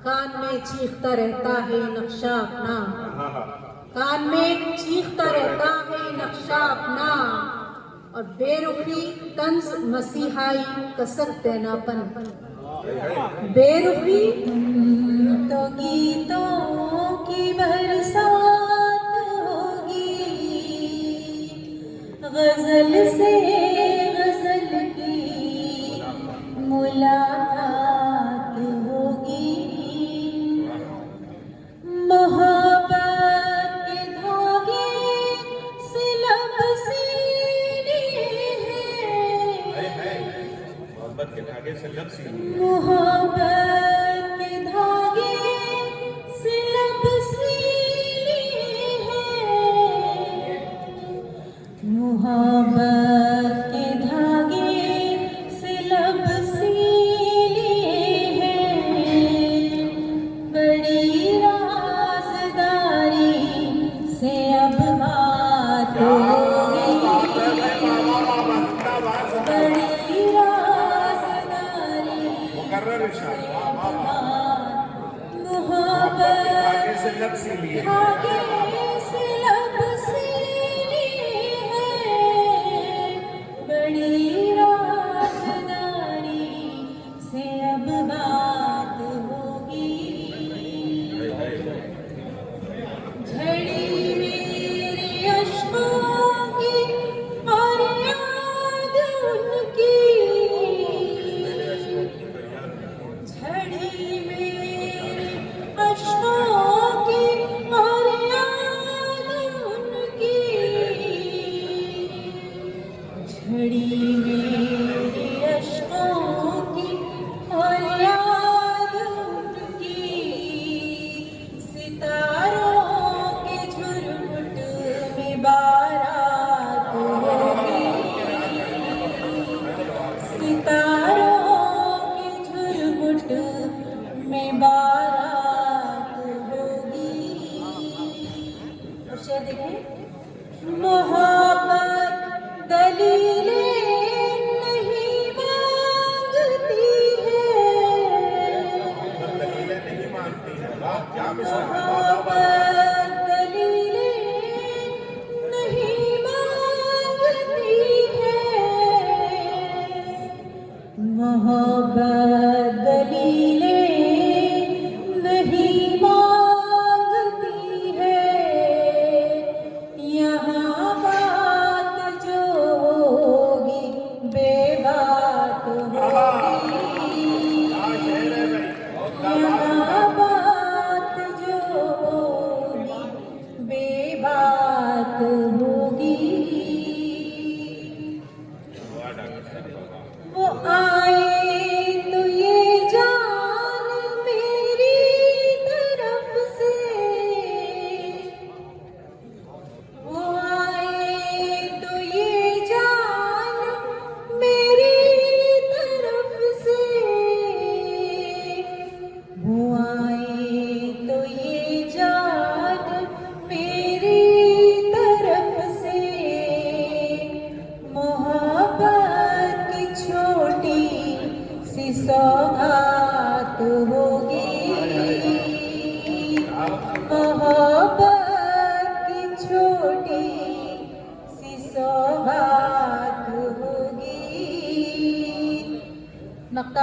कान में चीखता रहता है नक्शा अपना, कान में चीखता रहता है नक्शा अपना, और बेरुखी तंज मसीहाई कसक देनापन। बेरुखी तो गीतों की बरसात होगी, गजल से गजल की मुलाकात होगी। मोहब्बत के धागे से लब सीने हैं, मोहब्बत के धागे से लब सीने, मोहब्बत के धागे से लब सीने हैं, मोहब्बत के धागे से लब सीने हैं। बड़ी राज़दारी से अब बात होगी, बड़ी राज़दारी मोहब्बत धागे से लब सीने, धागे से लब सीने हैं। बड़ी राज़दारी से अब बात होगी। झड़ी मेरे अश्कों की और याद उनकी, झड़ी मेरे अश्कों की और याद उनकी, झड़ी मेरे अश्कों की और याद उनकी। सितारों के झुरमुट में बारात होगी, सितारों के झुरमुट में बारात होगी। और शेर देखिए, मोहब्बत दलीलें नहीं मांगती है, दलीलें नहीं मानती है। वाह क्या मिसाल है। मोहब्बत दलीलें नहीं मांगती है, मोहब्बत दलीलें नहीं मांगती है। यहाँ बात जो होगी बेबात होगी, यहाँ बात जो होगी बेबात होगी। वो आए तो ये जान मेरी तरफ से, वो आए तो ये जान मेरी तरफ से, वो आए तो ये जान मेरी तरफ से। मोहब्बत की छोटी सी सौगात होगी, मोहब्बत की छोटी सी सौगात होगी। नक्ता